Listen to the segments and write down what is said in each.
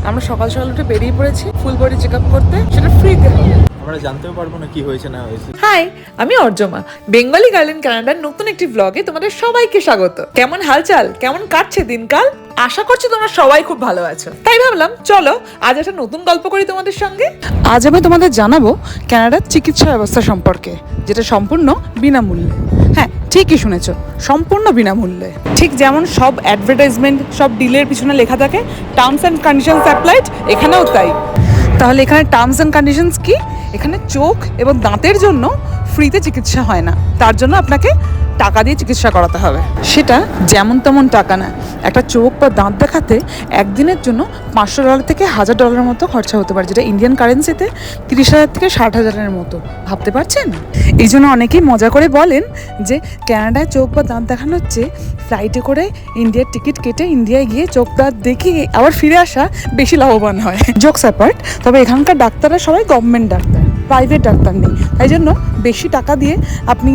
আমরা সকাল সকাল উঠে বেরিয়ে পড়েছি ফুল বডি চেক আপ করতে, সেটা ফ্রিতে হবে। আমরা জানতেও পারবো না কি হয়েছে না হয়েছে। হাই, আমি অর্জমা, বেঙ্গলি গার্ল ইন কানাডার নতুন একটি ব্লগে তোমাদের সবাইকে স্বাগত। কেমন হালচাল, কেমন কাটছে দিনকাল? আশা করছি তোমরা সবাই খুব ভালো আছো। তাই ভাবলাম চলো আজ একটা নতুন গল্প করি তোমাদের সঙ্গে। আজ আমি তোমাদের জানাবো কানাডার চিকিৎসা ব্যবস্থা সম্পর্কে, যেটা সম্পূর্ণ বিনামূল্যে। হ্যাঁ, ঠিকই শুনেছো, সম্পূর্ণ বিনামূল্যে। ঠিক যেমন সব অ্যাডভার্টাইজমেন্ট, সব ডিলের পিছনে লেখা থাকে টার্মস অ্যান্ড কন্ডিশনস অ্যাপ্লাইড, এখানেও তাই। তাহলে এখানে টার্মস অ্যান্ড কন্ডিশনস কি? এখানে চোখ এবং দাঁতের জন্য ফ্রিতে চিকিৎসা হয় না, তার জন্য আপনাকে টাকা দিয়ে চিকিৎসা করাতে হবে। সেটা যেমন তেমন টাকা না, একটা চোখ বা দাঁত দেখাতে একদিনের জন্য $500 থেকে $1000 মতো খরচা হতে পারে, যেটা ইন্ডিয়ান কারেন্সিতে 30,000 থেকে 60,000-এর মতো। ভাবতে পারছেন? এই জন্য অনেকেই মজা করে বলেন যে কানাডায় চোখ বা দাঁত দেখানো হচ্ছে ফ্লাইটে করে ইন্ডিয়ার টিকিট কেটে ইন্ডিয়ায় গিয়ে চোখ দাঁত দেখিয়ে আবার ফিরে আসা বেশি লাভবান হয়। জোকস অ্যাপার্ট, তবে এখানকার ডাক্তাররা সবাই গভর্নমেন্ট ডাক্তার, প্রাইভেট ডাক্তার নেই। তাই জন্য বেশি টাকা দিয়ে আপনি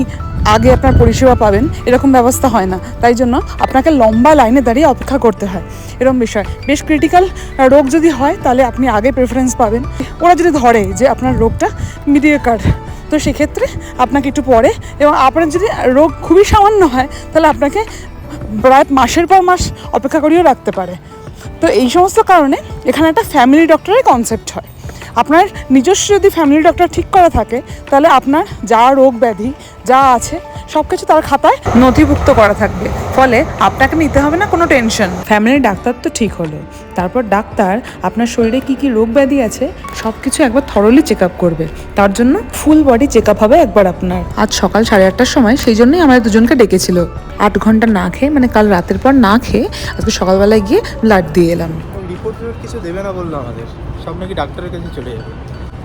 আগে আপনার পরিষেবা পাবেন এরকম ব্যবস্থা হয় না, তাই জন্য আপনাকে লম্বা লাইনে দাঁড়িয়ে অপেক্ষা করতে হয়। এরকম বিষয়, বেশ ক্রিটিক্যাল রোগ যদি হয় তাহলে আপনি আগে প্রেফারেন্স পাবেন। ওরা যদি ধরে যে আপনার রোগটা মিডিয়েকার, তো সেক্ষেত্রে আপনাকে একটু পরে, এবং আপনার যদি রোগ খুবই সামান্য হয় তাহলে আপনাকে প্রায় মাসের পর মাস অপেক্ষা করিয়েও রাখতে পারে। তো এই সমস্ত কারণে এখানে একটা ফ্যামিলি ডক্টরের কনসেপ্ট হয়। আপনার নিজস্ব যদি ফ্যামিলি ডক্টর ঠিক করা থাকে তাহলে আপনার যা রোগ ব্যাধি যা আছে সব কিছু তার খাতায় নথিভুক্ত করা থাকবে, ফলে আপনাকে নিতে হবে না কোনো টেনশন। ফ্যামিলি ডাক্তার তো ঠিক হলো, তারপর ডাক্তার আপনার শরীরে কি কি রোগ ব্যাধি আছে সব কিছু একবার থরলি চেক আপ করবে। তার জন্য ফুল বডি চেক আপ হবে একবার আপনার। আজ সকাল 8:30টার সময়, সেই জন্যই আমাদের দুজনকে ডেকেছিল। 8 ঘন্টা না খেয়ে, মানে কাল রাতের পর না খেয়ে আজকে সকালবেলায় গিয়ে ব্লাড দিয়ে এলাম। রিপোর্ট কিছু দেবে না বললো আমাদের, সব নাকি ডাক্তারের কাছে চলে যাবে।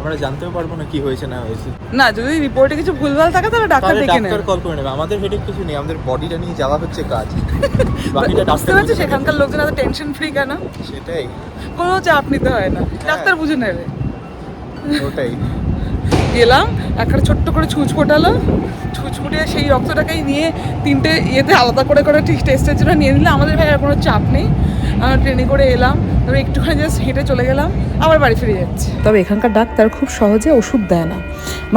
আমরা জানতেও পারবো না কি হয়েছে না হয়েছে। না, যদি রিপোর্টে কিছু ভুলভাল থাকে তাহলে ডাক্তার ডেকে নেবে, ডাক্তার কল করে নেবে। আমাদের হেডেক কিছু নেই, আমাদের বডিটা নিয়ে যাওয়া হচ্ছে কাজ। বাকিটা বুঝতে পারছি সেখানকার লোকজন এত টেনশন ফ্রি কেন। সেটাই, কোনো চাপ নিতে হয় না, ডাক্তার বুঝে নেবে। ওটাই। গেলাম, একটা ছোট্ট করে ছুঁচ ফোটালো, ছুঁচ ফুটিয়ে সেই রক্তটাকেই নিয়ে 3টে ইয়েতে আলাদা করে করে ঠিক টেস্টের জন্য নিয়ে নিলাম। আমাদের ভাই আর কোনো চাপ নেই, আমরা ট্রেনে করে এলাম, তবে একটুখানি জাস্ট হেঁটে চলে গেলাম, আবার বাড়ি ফিরে যাচ্ছি। তবে এখানকার ডাক্তার খুব সহজে ওষুধ দেয় না,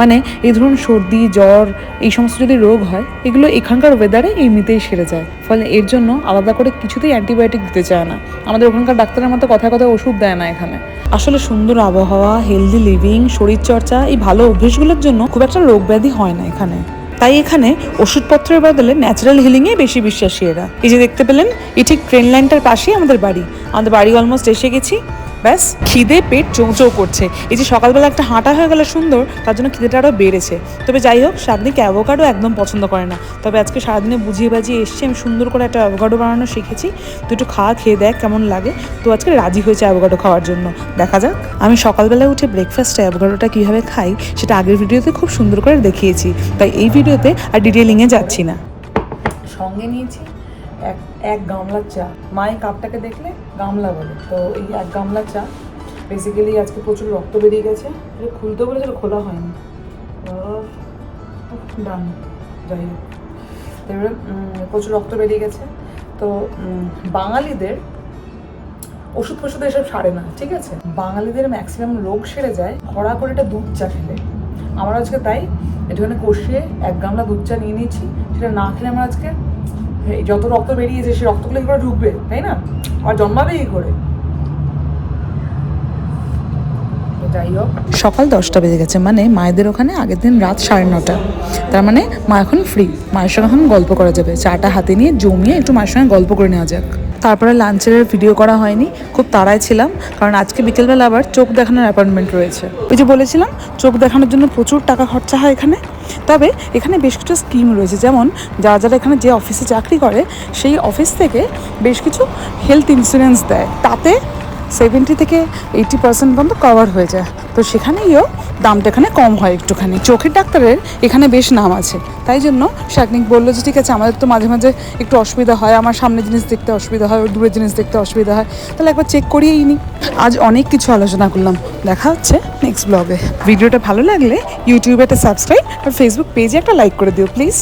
মানে এই ধরুন সর্দি জ্বর এই সমস্ত যদি রোগ হয় এগুলো এখানকার ওয়েদারে এমনিতেই সেরে যায়, ফলে এর জন্য আলাদা করে কিছুতেই অ্যান্টিবায়োটিক দিতে চায় না। আমাদের ওখানকার ডাক্তারের মতো কথায় কথায় ওষুধ দেয় না এখানে। আসলে সুন্দর আবহাওয়া, হেলদি লিভিং, শরীরচর্চা, এই ভালো অভ্যেসগুলোর জন্য খুব একটা রোগ ব্যাধি হয় না এখানে। তাই এখানে ওষুধপত্রের বদলে ন্যাচারাল হিলিংয়ে বেশি বিশ্বাসী এরা। এই যে দেখতে পেলেন, এই ঠিক ট্রেন লাইনটার পাশেই আমাদের বাড়ি। আমাদের বাড়ি অলমোস্ট এসে গেছি, ব্যাস খিদে পেট চৌচৌ করছে। এই যে সকালবেলা একটা হাঁটা হয়ে গেল সুন্দর, তার জন্য খিদেটা আরও বেড়েছে। তবে যাই হোক, শাকনিক অ্যাভোকাডো একদম পছন্দ করে না, তবে আজকে সারাদিনে বুঝিয়ে বাজিয়ে এসছি, আমি সুন্দর করে একটা অ্যাভোকাডো বানানো শিখেছি। তো একটু খেয়ে দেখ কেমন লাগে। তো আজকে রাজি হয়েছে অ্যাভোকাডো খাওয়ার জন্য, দেখা যাক। আমি সকালবেলা উঠে ব্রেকফাস্টে অ্যাভোকাডোটা কীভাবে খাই সেটা আগের ভিডিওতে খুব সুন্দর করে দেখিয়েছি, তাই এই ভিডিওতে আর ডিটেলিংয়ে যাচ্ছি না। সঙ্গে নিয়েছি এক গামলা চা। মায়ের কাপটাকে দেখলে গামলা বলে, তো এই 1 গামলা চা। বেসিক্যালি আজকে প্রচুর রক্ত বেরিয়ে গেছে, খুলতে বলে সেটা খোলা হয়নি। ডান, যাই হোক, এবারে প্রচুর রক্ত বেরিয়ে গেছে। তো বাঙালিদের ওষুধ ফষুধ এসব সারে না, ঠিক আছে? বাঙালিদের ম্যাক্সিমাম রোগ সেরে যায় খরা করে এটা দুধ চা খেলে। আমরা আজকে তাই একটুখানি কষিয়ে 1 গামলা দুধ চা নিয়ে নিয়েছি। সেটা না খেলে আমরা আজকে যত রক্ত বেরিয়েছে সেই রক্তগুলো কি করে ঢুকবে, তাই না? আর জন্মাবে কি করে? যাই হোক, সকাল 10টা বেজে গেছে, মানে মায়েদের ওখানে আগের দিন রাত 9:30। তার মানে মা এখন ফ্রি, মায়ের সঙ্গে এখন গল্প করা যাবে। চাটা হাতে নিয়ে জমিয়ে একটু মায়ের সঙ্গে গল্প করে নেওয়া যাক। তারপরে লাঞ্চের ভিডিও করা হয়নি, খুব তাড়ায় ছিলাম, কারণ আজকে বিকেলবেলা আবার চোখ দেখানোর অ্যাপয়েন্টমেন্ট রয়েছে। ওই যে বলেছিলাম চোখ দেখানোর জন্য প্রচুর টাকা খরচা হয় এখানে। তবে এখানে বেশ কিছু স্কিম রয়েছে, যেমন যারা যারা এখানে যে অফিসে চাকরি করে সেই অফিস থেকে বেশ কিছু হেলথ ইন্স্যুরেন্স দেয়, তাতে 70 থেকে 80% পর্যন্ত কভার হয়ে যায়। তো সেখানেও দামটা এখানে কম হয় একটুখানি। চোখের ডাক্তারের এখানে বেশ নাম আছে, তাই জন্য শাকনিক বললো যে ঠিক আছে, আমাদের তো মাঝে মাঝে একটু অসুবিধা হয়, আমার সামনের জিনিস দেখতে অসুবিধা হয়, দূরের জিনিস দেখতে অসুবিধা হয়, তাহলে একবার চেক করিয়েই নিই। আজ অনেক কিছু আলোচনা করলাম, দেখা হচ্ছে নেক্সট ব্লগে। ভিডিওটা ভালো লাগলে ইউটিউবে একটা সাবস্ক্রাইব আর ফেসবুক পেজে একটা লাইক করে দিও প্লিজ।